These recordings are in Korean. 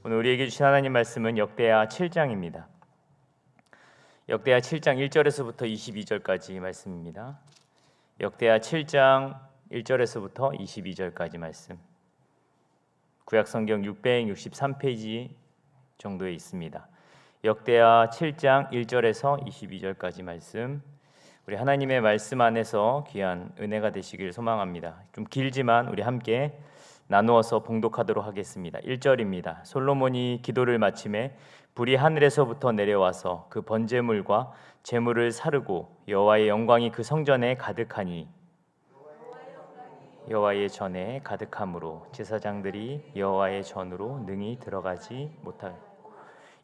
오늘 우리에게 주신 하나님 말씀은 역대하 7장입니다. 역대하 7장 1절에서부터 22절까지 말씀입니다. 역대하 7장 1절에서부터 22절까지 말씀. 구약성경 663페이지 정도에 있습니다. 역대하 7장 1절에서 22절까지 말씀. 우리 하나님의 말씀 안에서 귀한 은혜가 되시길 소망합니다. 좀 길지만 우리 함께 나누어서 봉독하도록 하겠습니다. 1절입니다. 솔로몬이 기도를 마침에 불이 하늘에서부터 내려와서 그 번제물과 제물을 사르고 여호와의 영광이 그 성전에 가득하니 여호와의 전에 가득함으로 제사장들이 여호와의 전으로 능히 들어가지 못하고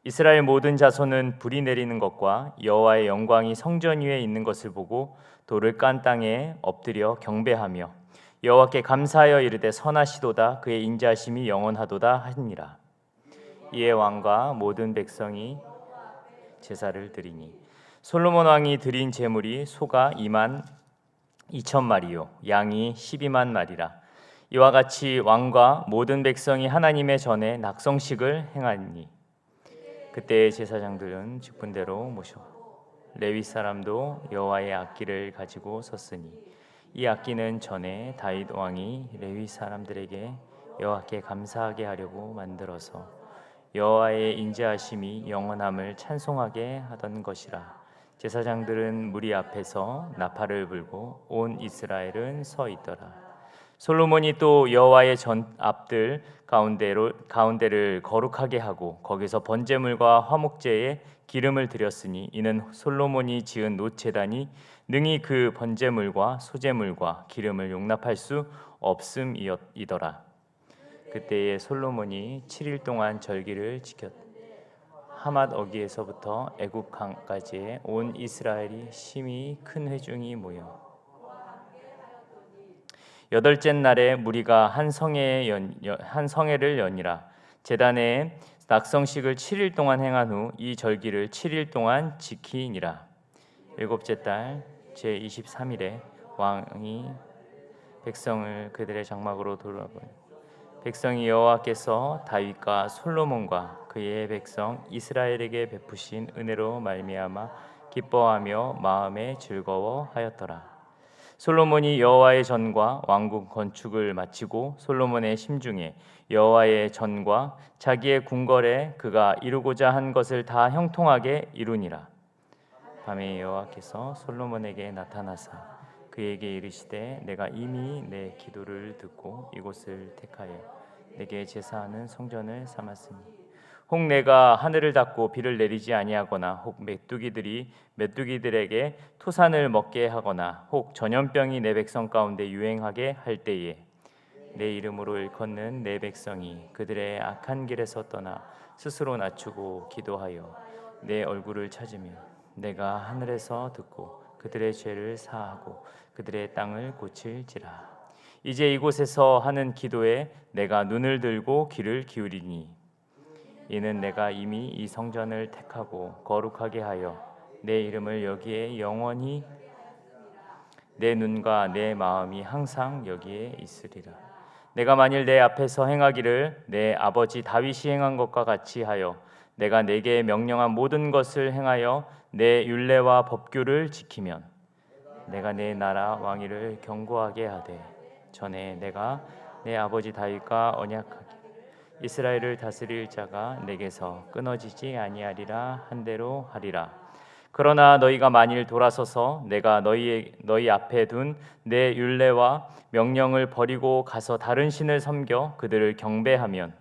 이스라엘 모든 자손은 불이 내리는 것과 여호와의 영광이 성전 위에 있는 것을 보고 돌을 깐 땅에 엎드려 경배하며 여호와께 감사하여 이르되 선하시도다 그의 인자하심이 영원하도다 하니라. 이에 왕과 모든 백성이 제사를 드리니 솔로몬 왕이 드린 제물이 소가 2만 2천 마리요 양이 12만 마리라. 이와 같이 왕과 모든 백성이 하나님의 전에 낙성식을 행하니 그때 제사장들은 직분대로 모셔 레위 사람도 여호와의 악기를 가지고 섰으니 이 악기는 전에 다윗 왕이 레위 사람들에게 여호와께 감사하게 하려고 만들어서 여호와의 인자하심이 영원함을 찬송하게 하던 것이라. 제사장들은 무리 앞에서 나팔을 불고 온 이스라엘은 서 있더라. 솔로몬이 또 여호와의 전 앞들 가운데를 거룩하게 하고 거기서 번제물과 화목제에 기름을 드렸으니 이는 솔로몬이 지은 놋제단이 능히 그 번제물과 소제물과 기름을 용납할 수 없음이더라. 그때에 솔로몬이 7일 동안 절기를 지켰다. 하맛 어기에서부터 애굽 강까지에 온 이스라엘이 심히 큰 회중이 모여 여덟째 날에 무리가 한 성회를 여니라. 제단에 낙성식을 7일 동안 행한 후 이 절기를 7일 동안 지키니라. 일곱째 달 제23일에 왕이 백성을 그들의 장막으로 돌아보니 백성이 여호와께서 다윗과 솔로몬과 그의 백성 이스라엘에게 베푸신 은혜로 말미암아 기뻐하며 마음에 즐거워하였더라. 솔로몬이 여호와의 전과 왕궁 건축을 마치고 솔로몬의 심중에 여호와의 전과 자기의 궁궐에 그가 이루고자 한 것을 다 형통하게 이루니라. 밤에 여호와께서 솔로몬에게 나타나사 그에게 이르시되 내가 이미 내 기도를 듣고 이곳을 택하여 내게 제사하는 성전을 삼았으니 혹 내가 하늘을 닫고 비를 내리지 아니하거나 혹 메뚜기들에게 토산을 먹게 하거나 혹 전염병이 내 백성 가운데 유행하게 할 때에 내 이름으로 일컫는 내 백성이 그들의 악한 길에서 떠나 스스로 낮추고 기도하여 내 얼굴을 찾으며 내가 하늘에서 듣고 그들의 죄를 사하고 그들의 땅을 고칠지라. 이제 이곳에서 하는 기도에 내가 눈을 들고 귀를 기울이니 이는 내가 이미 이 성전을 택하고 거룩하게 하여 내 이름을 여기에 영원히 내 눈과 내 마음이 항상 여기에 있으리라. 내가 만일 내 앞에서 행하기를 내 아버지 다윗이 행한 것과 같이 하여 내가 내게 명령한 모든 것을 행하여 내 율례와 법규를 지키면 내가 내 나라 왕위를 견고하게 하되 전에 내가 내 아버지 다윗과 언약하기 이스라엘을 다스릴 자가 내게서 끊어지지 아니하리라 한 대로 하리라. 그러나 너희가 만일 돌아서서 내가 너희 앞에 둔 내 율례와 명령을 버리고 가서 다른 신을 섬겨 그들을 경배하면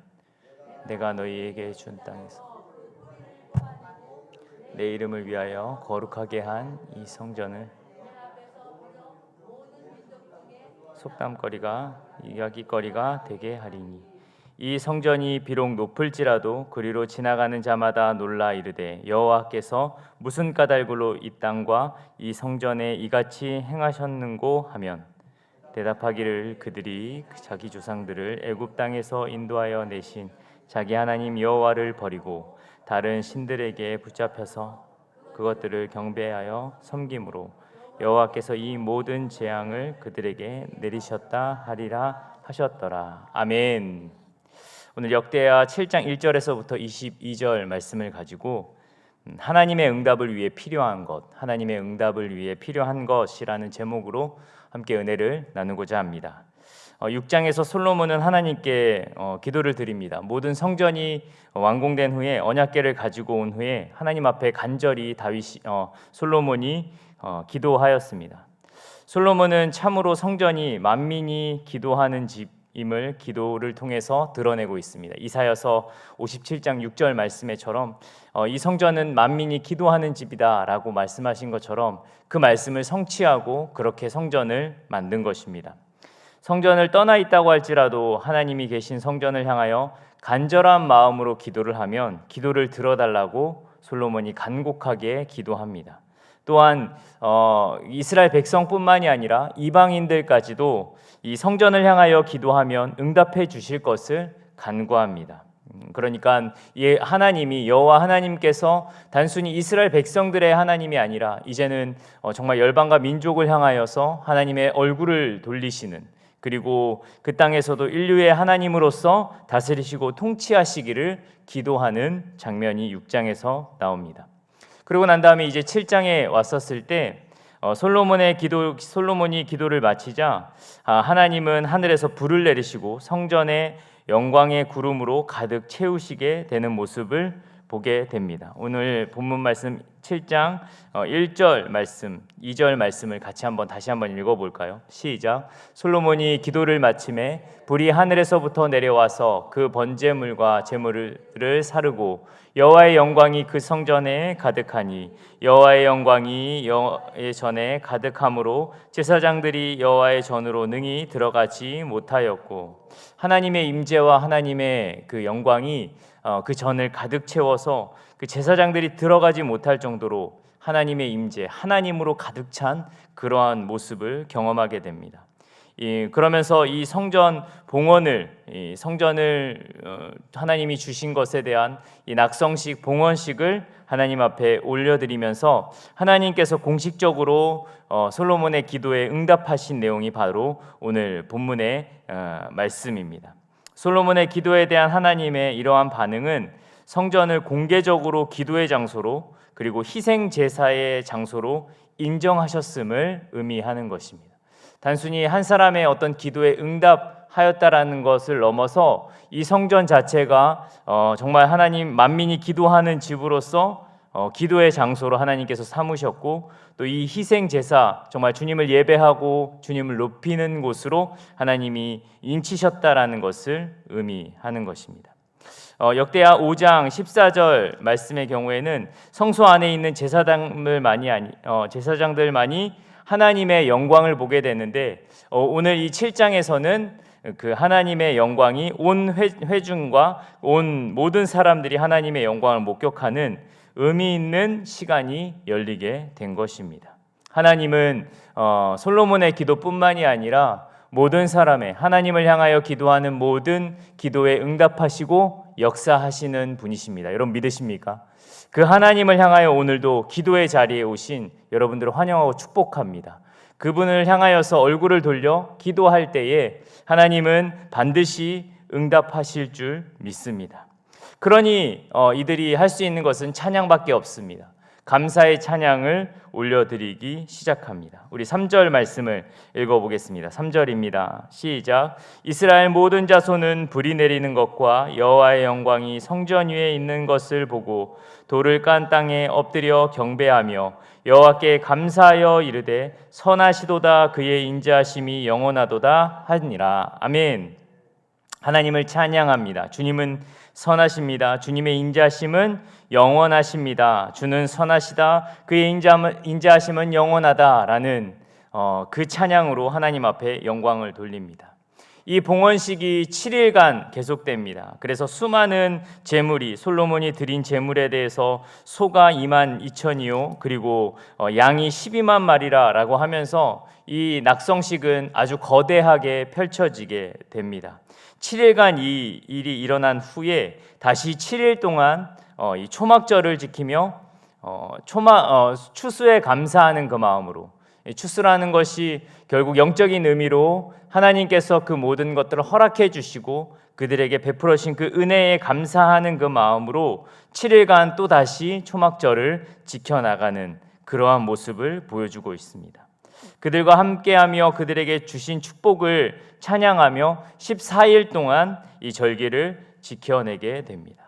내가 너희에게 준 땅에서 내 이름을 위하여 거룩하게 한 이 성전을 속담거리가 이야기거리가 되게 하리니 이 성전이 비록 높을지라도 그리로 지나가는 자마다 놀라 이르되 여호와께서 무슨 까닭으로 이 땅과 이 성전에 이같이 행하셨는고 하면 대답하기를 그들이 자기 조상들을 애굽 땅에서 인도하여 내신 자기 하나님 여호와를 버리고 다른 신들에게 붙잡혀서 그것들을 경배하여 섬김으로 여호와께서 이 모든 재앙을 그들에게 내리셨다 하리라 하셨더라. 아멘. 오늘 역대하 7장 1절에서부터 22절 말씀을 가지고 하나님의 응답을 위해 필요한 것, 하나님의 응답을 위해 필요한 것이라는 제목으로 함께 은혜를 나누고자 합니다. 6장에서 솔로몬은 하나님께 기도를 드립니다. 모든 성전이 완공된 후에 언약궤를 가지고 온 후에 하나님 앞에 간절히 솔로몬이 기도하였습니다. 솔로몬은 참으로 성전이 만민이 기도하는 집임을 기도를 통해서 드러내고 있습니다. 이사야서 57장 6절 말씀에처럼 이 성전은 만민이 기도하는 집이다라고 말씀하신 것처럼 그 말씀을 성취하고 그렇게 성전을 만든 것입니다. 성전을 떠나 있다고 할지라도 하나님이 계신 성전을 향하여 간절한 마음으로 기도를 하면 기도를 들어달라고 솔로몬이 간곡하게 기도합니다. 또한 이스라엘 백성뿐만이 아니라 이방인들까지도 이 성전을 향하여 기도하면 응답해 주실 것을 간구합니다. 그러니까 하나님이 여호와 하나님께서 단순히 이스라엘 백성들의 하나님이 아니라 이제는 정말 열방과 민족을 향하여서 하나님의 얼굴을 돌리시는, 그리고 그 땅에서도 인류의 하나님으로서 다스리시고 통치하시기를 기도하는 장면이 6장에서 나옵니다. 그리고 난 다음에 이제 7장에 왔었을 때 솔로몬이 기도를 마치자 하나님은 하늘에서 불을 내리시고 성전의 영광의 구름으로 가득 채우시게 되는 모습을 보게 됩니다. 오늘 본문 말씀 7장 1절 말씀, 2절 말씀을 같이 다시 한번 읽어볼까요? 시작. 솔로몬이 기도를 마침에 불이 하늘에서부터 내려와서 그 번제물과 제물을 사르고 여호와의 영광이 그 성전에 가득하니 여호와의 영광이 여호와의 전에 가득함으로 제사장들이 여호와의 전으로 능히 들어가지 못하였고, 하나님의 임재와 하나님의 그 영광이 그 전을 가득 채워서 그 제사장들이 들어가지 못할 정도로 하나님의 임재, 하나님으로 가득 찬 그러한 모습을 경험하게 됩니다. 그러면서 이 성전 봉헌을, 성전을 하나님이 주신 것에 대한 이 낙성식, 봉헌식을 하나님 앞에 올려드리면서 하나님께서 공식적으로 솔로몬의 기도에 응답하신 내용이 바로 오늘 본문의 말씀입니다. 솔로몬의 기도에 대한 하나님의 이러한 반응은 성전을 공개적으로 기도의 장소로, 그리고 희생 제사의 장소로 인정하셨음을 의미하는 것입니다. 단순히 한 사람의 어떤 기도에 응답하였다라는 것을 넘어서 이 성전 자체가 정말 하나님 만민이 기도하는 집으로서 기도의 장소로 하나님께서 삼으셨고, 또 이 희생 제사, 정말 주님을 예배하고 주님을 높이는 곳으로 하나님이 인치셨다라는 것을 의미하는 것입니다. 역대하 5장 14절 말씀의 경우에는 성소 안에 있는 제사장들만이 하나님의 영광을 보게 되는데, 오늘 이 7장에서는 그 하나님의 영광이 온 회중과 온 모든 사람들이 하나님의 영광을 목격하는 의미 있는 시간이 열리게 된 것입니다. 하나님은 솔로몬의 기도뿐만이 아니라 모든 사람의, 하나님을 향하여 기도하는 모든 기도에 응답하시고 역사하시는 분이십니다. 여러분 믿으십니까? 그 하나님을 향하여 오늘도 기도의 자리에 오신 여러분들을 환영하고 축복합니다. 그분을 향하여서 얼굴을 돌려 기도할 때에 하나님은 반드시 응답하실 줄 믿습니다. 그러니 이들이 할 수 있는 것은 찬양밖에 없습니다. 감사의 찬양을 올려드리기 시작합니다. 우리 3절 말씀을 읽어보겠습니다. 3절입니다. 시작. 이스라엘 모든 자손은 불이 내리는 것과 여호와의 영광이 성전 위에 있는 것을 보고 돌을 깐 땅에 엎드려 경배하며 여호와께 감사하여 이르되 선하시도다, 그의 인자하심이 영원하도다 하니라. 아멘. 하나님을 찬양합니다. 주님은 선하십니다. 주님의 인자하심은 영원하십니다. 주는 선하시다, 그의 인자하심은 영원하다라는 그 찬양으로 하나님 앞에 영광을 돌립니다. 이 봉헌식이 7일간 계속됩니다. 그래서 수많은 제물이, 솔로몬이 드린 제물에 대해서 소가 22,000이요 그리고 양이 12만 마리라고 하면서 이 낙성식은 아주 거대하게 펼쳐지게 됩니다. 7일간 이 일이 일어난 후에 다시 7일 동안 이 초막절을 지키며 추수에 감사하는 그 마음으로, 추수라는 것이 결국 영적인 의미로 하나님께서 그 모든 것들을 허락해 주시고 그들에게 베풀어 주신 그 은혜에 감사하는 그 마음으로 7일간 또다시 초막절을 지켜나가는 그러한 모습을 보여주고 있습니다. 그들과 함께하며 그들에게 주신 축복을 찬양하며 14일 동안 이 절기를 지켜내게 됩니다.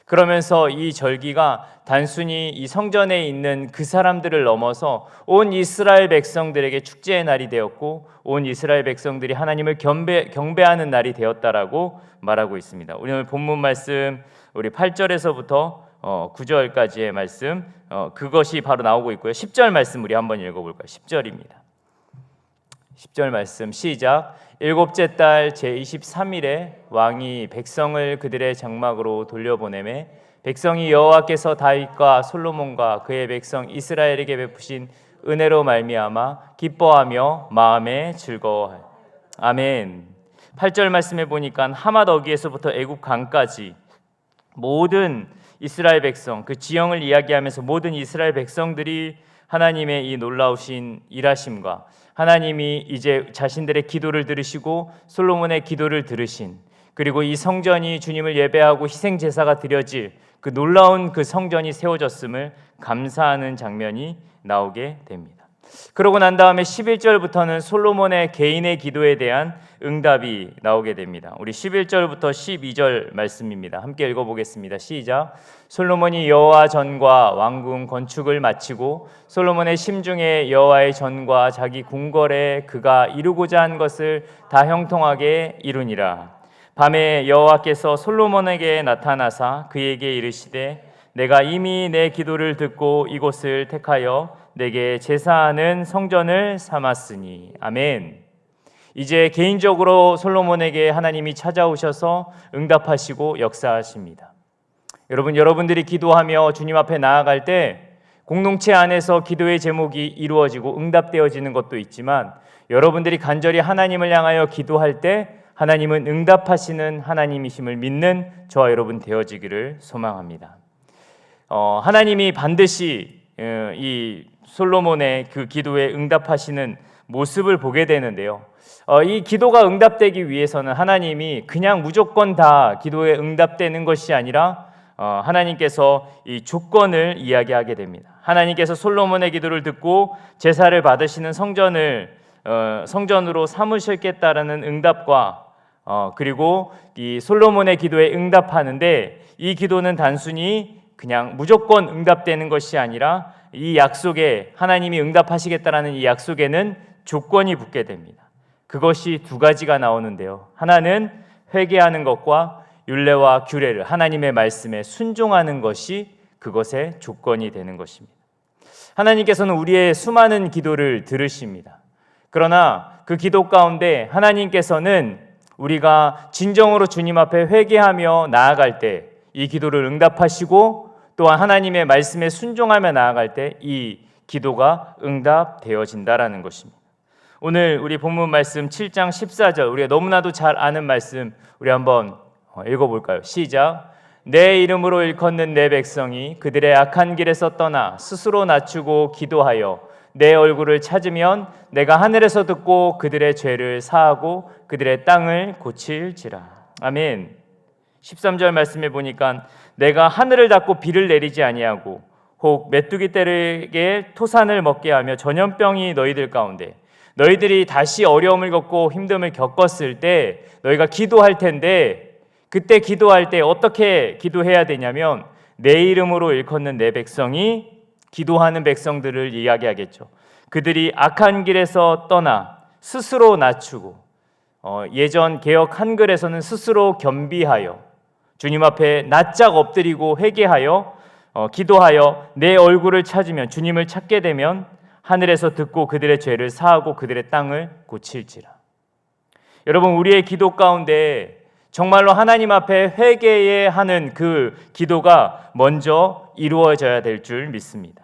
그러면서 이 절기가 단순히 이 성전에 있는 그 사람들을 넘어서 온 이스라엘 백성들에게 축제의 날이 되었고 온 이스라엘 백성들이 하나님을 경배하는 날이 되었다라고 말하고 있습니다. 오늘 본문 말씀 우리 8절에서부터 9절까지의 말씀 그것이 바로 나오고 있고요. 10절 말씀 우리 한번 읽어볼까요? 10절입니다. 10절 말씀 시작. 일곱째 달 제23일에 왕이 백성을 그들의 장막으로 돌려보내매 백성이 여호와께서 다윗과 솔로몬과 그의 백성 이스라엘에게 베푸신 은혜로 말미암아 기뻐하며 마음에 즐거워하여. 아멘. 8절 말씀에 보니까 하맛 어귀에서부터 애굽 강까지 모든 이스라엘 백성, 그 지형을 이야기하면서 모든 이스라엘 백성들이 하나님의 이 놀라우신 일하심과 하나님이 이제 자신들의 기도를 들으시고 솔로몬의 기도를 들으신, 그리고 이 성전이 주님을 예배하고 희생 제사가 드려질 그 놀라운 그 성전이 세워졌음을 감사하는 장면이 나오게 됩니다. 그러고 난 다음에 11절부터는 솔로몬의 개인의 기도에 대한 응답이 나오게 됩니다. 우리 11절부터 12절 말씀입니다. 함께 읽어보겠습니다. 시작. 솔로몬이 여호와 전과 왕궁 건축을 마치고 솔로몬의 심중에 여호와의 전과 자기 궁궐에 그가 이루고자 한 것을 다 형통하게 이루니라. 밤에 여호와께서 솔로몬에게 나타나사 그에게 이르시되 내가 이미 내 기도를 듣고 이곳을 택하여 내게 제사하는 성전을 삼았으니. 아멘. 이제 개인적으로 솔로몬에게 하나님이 찾아오셔서 응답하시고 역사하십니다. 여러분들이 기도하며 주님 앞에 나아갈 때 공동체 안에서 기도의 제목이 이루어지고 응답되어지는 것도 있지만 여러분들이 간절히 하나님을 향하여 기도할 때 하나님은 응답하시는 하나님이심을 믿는 저와 여러분 되어지기를 소망합니다. 하나님이 반드시 이 솔로몬의 그 기도에 응답하시는 모습을 보게 되는데요. 이 기도가 응답되기 위해서는 하나님이 그냥 무조건 다 기도에 응답되는 것이 아니라 하나님께서 이 조건을 이야기하게 됩니다. 하나님께서 솔로몬의 기도를 듣고 제사를 받으시는 성전으로 삼으셨겠다라는 응답과 그리고 이 솔로몬의 기도에 응답하는데 이 기도는 단순히 그냥 무조건 응답되는 것이 아니라 이 약속에 하나님이 응답하시겠다라는 이 약속에는 조건이 붙게 됩니다. 그것이 두 가지가 나오는데요. 하나는 회개하는 것과 율례와 규례를 하나님의 말씀에 순종하는 것이 그것의 조건이 되는 것입니다. 하나님께서는 우리의 수많은 기도를 들으십니다. 그러나 그 기도 가운데 하나님께서는 우리가 진정으로 주님 앞에 회개하며 나아갈 때 이 기도를 응답하시고 또한 하나님의 말씀에 순종하며 나아갈 때 이 기도가 응답되어진다라는 것입니다. 오늘 우리 본문 말씀 7장 14절 우리가 너무나도 잘 아는 말씀 우리 한번 읽어볼까요? 시작. 내 이름으로 일컫는 내 백성이 그들의 악한 길에서 떠나 스스로 낮추고 기도하여 내 얼굴을 찾으면 내가 하늘에서 듣고 그들의 죄를 사하고 그들의 땅을 고칠지라. 아멘. 13절 말씀에 보니까 내가 하늘을 닫고 비를 내리지 아니하고 혹 메뚜기 떼에게 토산을 먹게 하며 전염병이 너희들 가운데 너희들이 다시 어려움을 겪고 힘듦을 겪었을 때 너희가 기도할 텐데 그때 기도할 때 어떻게 기도해야 되냐면 내 이름으로 일컫는 내 백성이 기도하는 백성들을 이야기하겠죠. 그들이 악한 길에서 떠나 스스로 낮추고 예전 개역 한글에서는 스스로 겸비하여 주님 앞에 낯짝 엎드리고 회개하여 기도하여 내 얼굴을 찾으면 주님을 찾게 되면 하늘에서 듣고 그들의 죄를 사하고 그들의 땅을 고칠지라. 여러분 우리의 기도 가운데 정말로 하나님 앞에 회개해야 하는 그 기도가 먼저 이루어져야 될 줄 믿습니다.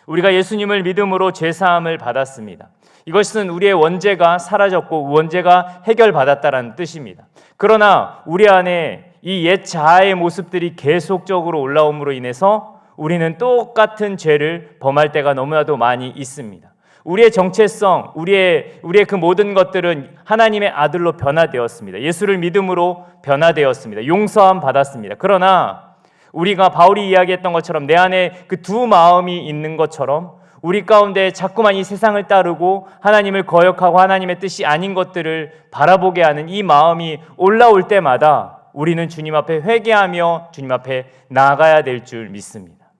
우리가 예수님을 믿음으로 죄사함을 받았습니다. 이것은 우리의 원죄가 사라졌고 원죄가 해결받았다는 뜻입니다. 그러나 우리 안에 이 옛 자아의 모습들이 계속적으로 올라옴으로 인해서 우리는 똑같은 죄를 범할 때가 너무나도 많이 있습니다. 우리의 정체성, 우리의 그 모든 것들은 하나님의 아들로 변화되었습니다. 예수를 믿음으로 변화되었습니다. 용서함 받았습니다. 그러나 우리가 바울이 이야기했던 것처럼 내 안에 그 두 마음이 있는 것처럼 우리 가운데 자꾸만 이 세상을 따르고 하나님을 거역하고 하나님의 뜻이 아닌 것들을 바라보게 하는 이 마음이 올라올 때마다 우리는 주님 앞에 회개하며 주님 앞에 나아가야 될 줄 믿습니다.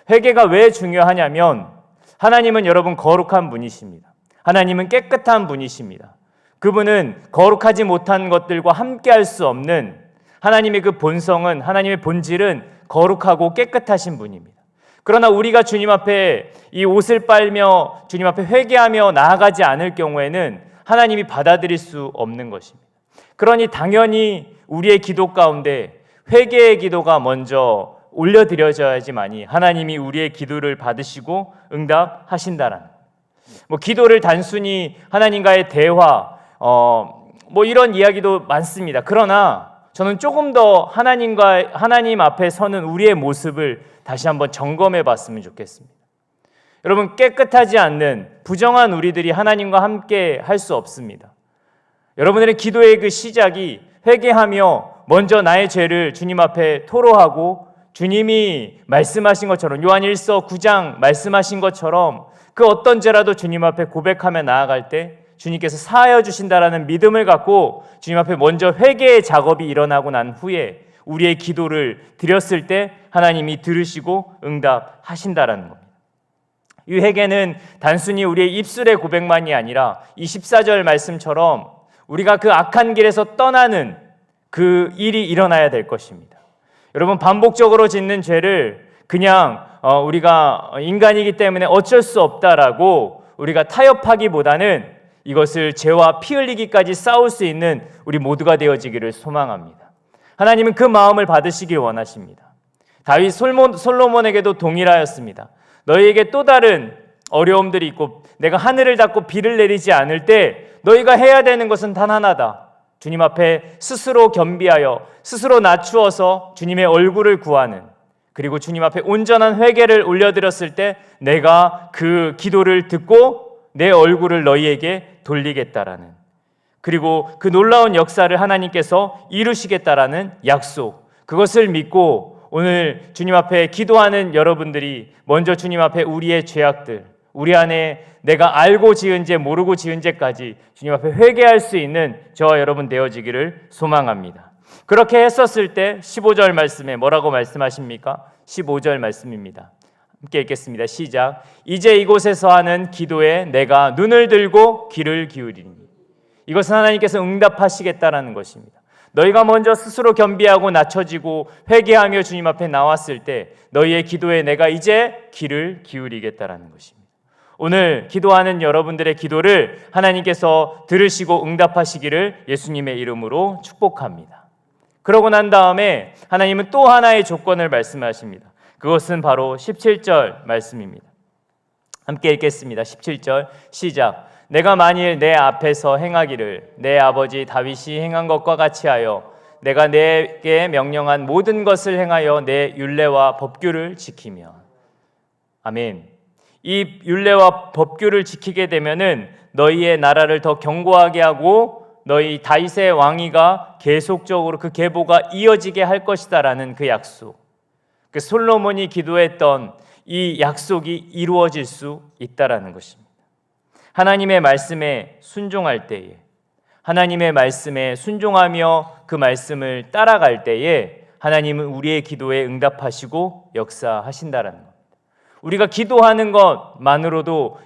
회개가 왜 중요하냐면 하나님은 여러분 거룩한 분이십니다. 하나님은 깨끗한 분이십니다. 그분은 거룩하지 못한 것들과 함께할 수 없는 하나님의 그 본성은, 하나님의 본질은 거룩하고 깨끗하신 분입니다. 그러나 우리가 주님 앞에 이 옷을 빨며 주님 앞에 회개하며 나아가지 않을 경우에는 하나님이 받아들일 수 없는 것입니다. 그러니 당연히 우리의 기도 가운데 회개의 기도가 먼저 올려드려져야지만이 하나님이 우리의 기도를 받으시고 응답하신다라는, 기도를 단순히 하나님과의 대화, 이런 이야기도 많습니다. 그러나 저는 조금 더 하나님 앞에 서는 우리의 모습을 다시 한번 점검해 봤으면 좋겠습니다. 여러분, 깨끗하지 않는 부정한 우리들이 하나님과 함께 할 수 없습니다. 여러분들의 기도의 그 시작이 회개하며 먼저 나의 죄를 주님 앞에 토로하고 주님이 말씀하신 것처럼 요한 1서 9장 말씀하신 것처럼 그 어떤 죄라도 주님 앞에 고백하며 나아갈 때 주님께서 사하여 주신다라는 믿음을 갖고 주님 앞에 먼저 회개의 작업이 일어나고 난 후에 우리의 기도를 드렸을 때 하나님이 들으시고 응답하신다라는 겁니다. 이 회개는 단순히 우리의 입술의 고백만이 아니라 24절 말씀처럼 우리가 그 악한 길에서 떠나는 그 일이 일어나야 될 것입니다. 여러분, 반복적으로 짓는 죄를 그냥 우리가 인간이기 때문에 어쩔 수 없다라고 우리가 타협하기보다는 이것을 죄와 피 흘리기까지 싸울 수 있는 우리 모두가 되어지기를 소망합니다. 하나님은 그 마음을 받으시길 원하십니다. 다윗 솔로몬에게도 동일하였습니다. 너희에게 또 다른 어려움들이 있고 내가 하늘을 닫고 비를 내리지 않을 때 너희가 해야 되는 것은 단 하나다. 주님 앞에 스스로 겸비하여 스스로 낮추어서 주님의 얼굴을 구하는, 그리고 주님 앞에 온전한 회개를 올려드렸을 때 내가 그 기도를 듣고 내 얼굴을 너희에게 돌리겠다라는, 그리고 그 놀라운 역사를 하나님께서 이루시겠다라는 약속, 그것을 믿고 오늘 주님 앞에 기도하는 여러분들이 먼저 주님 앞에 우리의 죄악들, 우리 안에 내가 알고 지은 죄 모르고 지은 죄까지 주님 앞에 회개할 수 있는 저와 여러분 되어지기를 소망합니다. 그렇게 했었을 때 15절 말씀에 뭐라고 말씀하십니까? 15절 말씀입니다. 함께 읽겠습니다. 시작. 이제 이곳에서 하는 기도에 내가 눈을 들고 귀를 기울이니. 이것은 하나님께서 응답하시겠다라는 것입니다. 너희가 먼저 스스로 겸비하고 낮춰지고 회개하며 주님 앞에 나왔을 때 너희의 기도에 내가 이제 귀를 기울이겠다라는 것입니다. 오늘 기도하는 여러분들의 기도를 하나님께서 들으시고 응답하시기를 예수님의 이름으로 축복합니다. 그러고 난 다음에 하나님은 또 하나의 조건을 말씀하십니다. 그것은 바로 17절 말씀입니다. 함께 읽겠습니다. 17절 시작. 내가 만일 내 앞에서 행하기를 내 아버지 다윗이 행한 것과 같이 하여 내가 내게 명령한 모든 것을 행하여 내 율례와 법규를 지키면. 아멘. 이 율례와 법규를 지키게 되면은 너희의 나라를 더 견고하게 하고 너희 다윗의 왕위가 계속적으로 그 계보가 이어지게 할 것이다라는 그 약속, 그 솔로몬이 기도했던 이 약속이 이루어질 수 있다라는 것입니다. 하나님의 말씀에 순종할 때에, 하나님의 말씀에 순종하며 그 말씀을 따라갈 때에 하나님은 우리의 기도에 응답하시고 역사하신다라는 겁니다. 우리가 기도하는 것만으로도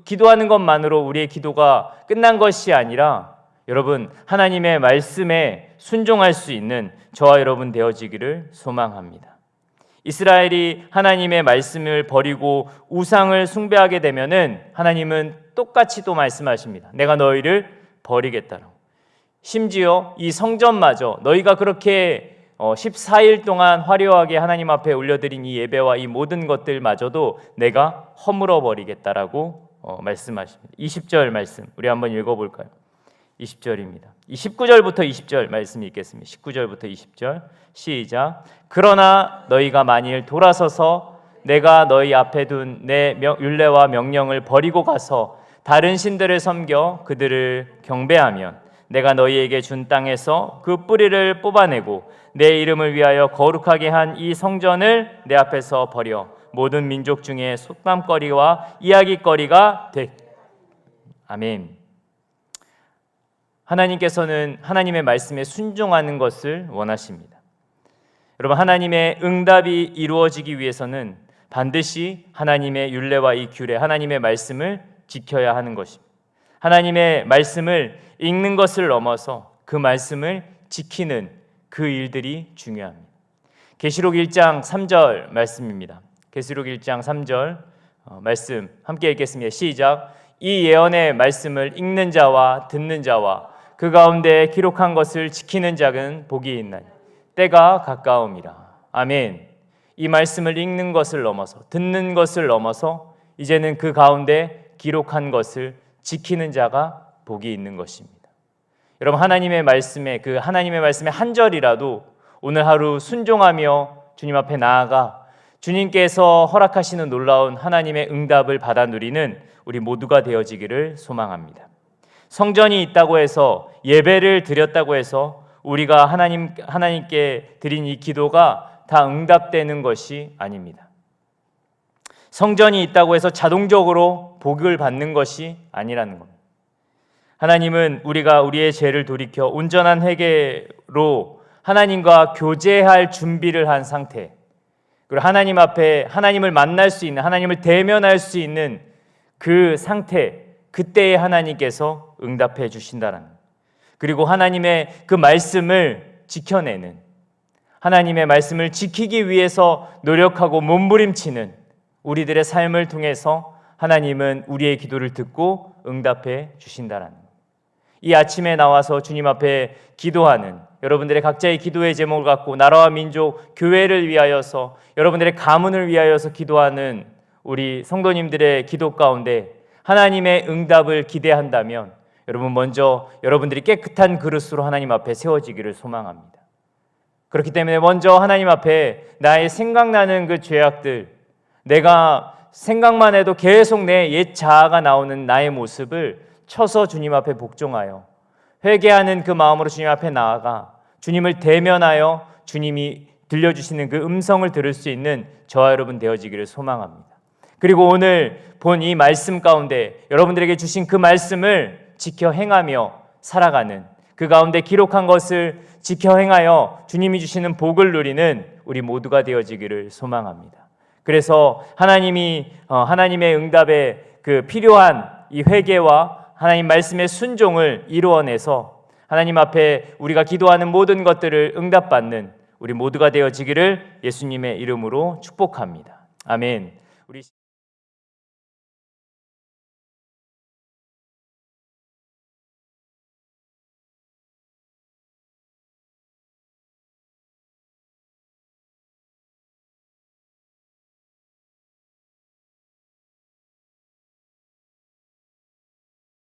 기도하는 것만으로 우리의 기도가 끝난 것이 아니라 여러분, 하나님의 말씀에 순종할 수 있는 저와 여러분 되어지기를 소망합니다. 이스라엘이 하나님의 말씀을 버리고 우상을 숭배하게 되면은 하나님은 똑같이 또 말씀하십니다. 내가 너희를 버리겠다라고. 심지어 이 성전마저 너희가 그렇게 14일 동안 화려하게 하나님 앞에 올려드린 이 예배와 이 모든 것들마저도 내가 허물어 버리겠다라고 말씀하십니다. 20절 말씀 우리 한번 읽어볼까요? 20절입니다. 19절부터 20절 말씀 읽겠습니다. 19절부터 20절 시작. 그러나 너희가 만일 돌아서서 내가 너희 앞에 둔 내 율례와 명령을 버리고 가서 다른 신들을 섬겨 그들을 경배하면 내가 너희에게 준 땅에서 그 뿌리를 뽑아내고 내 이름을 위하여 거룩하게 한 이 성전을 내 앞에서 버려 모든 민족 중에 속담거리와 이야기거리가 되. 아멘. 하나님께서는 하나님의 말씀에 순종하는 것을 원하십니다. 여러분, 하나님의 응답이 이루어지기 위해서는 반드시 하나님의 율례와 이 규례, 하나님의 말씀을 지켜야 하는 것입니다. 하나님의 말씀을 읽는 것을 넘어서 그 말씀을 지키는 그 일들이 중요합니다. 계시록 1장 3절 말씀입니다. 계시록 1장 3절 말씀 함께 읽겠습니다. 시작. 이 예언의 말씀을 읽는 자와 듣는 자와 그 가운데 기록한 것을 지키는 자는 복이 있나니 때가 가까움이라. 아멘. 이 말씀을 읽는 것을 넘어서 듣는 것을 넘어서 이제는 그 가운데 기록한 것을 지키는 자가 복이 있는 것입니다. 여러분, 하나님의 말씀의 한 절이라도 오늘 하루 순종하며 주님 앞에 나아가 주님께서 허락하시는 놀라운 하나님의 응답을 받아 누리는 우리 모두가 되어지기를 소망합니다. 성전이 있다고 해서, 예배를 드렸다고 해서 우리가 하나님께 드린 이 기도가 다 응답되는 것이 아닙니다. 성전이 있다고 해서 자동적으로 복을 받는 것이 아니라는 겁니다. 하나님은 우리가 우리의 죄를 돌이켜 온전한 회개로 하나님과 교제할 준비를 한 상태, 그리고 하나님 앞에 하나님을 만날 수 있는, 하나님을 대면할 수 있는 그 상태, 그때에 하나님께서 응답해 주신다는, 그리고 하나님의 그 말씀을 지켜내는, 하나님의 말씀을 지키기 위해서 노력하고 몸부림치는 우리들의 삶을 통해서 하나님은 우리의 기도를 듣고 응답해 주신다는, 이 아침에 나와서 주님 앞에 기도하는 여러분들의 각자의 기도의 제목을 갖고 나라와 민족, 교회를 위하여서, 여러분들의 가문을 위하여서 기도하는 우리 성도님들의 기도 가운데 하나님의 응답을 기대한다면 여러분, 먼저 여러분들이 깨끗한 그릇으로 하나님 앞에 세워지기를 소망합니다. 그렇기 때문에 먼저 하나님 앞에 나의 생각나는 그 죄악들, 내가 생각만 해도 계속 내 옛 자아가 나오는 나의 모습을 쳐서 주님 앞에 복종하여 회개하는 그 마음으로 주님 앞에 나아가 주님을 대면하여 주님이 들려주시는 그 음성을 들을 수 있는 저와 여러분 되어지기를 소망합니다. 그리고 오늘 본 이 말씀 가운데 여러분들에게 주신 그 말씀을 지켜 행하며 살아가는, 그 가운데 기록한 것을 지켜 행하여 주님이 주시는 복을 누리는 우리 모두가 되어지기를 소망합니다. 그래서 하나님이 하나님의 응답에 그 필요한 이 회개와 하나님 말씀의 순종을 이루어내서 하나님 앞에 우리가 기도하는 모든 것들을 응답받는 우리 모두가 되어지기를 예수님의 이름으로 축복합니다. 아멘. 우리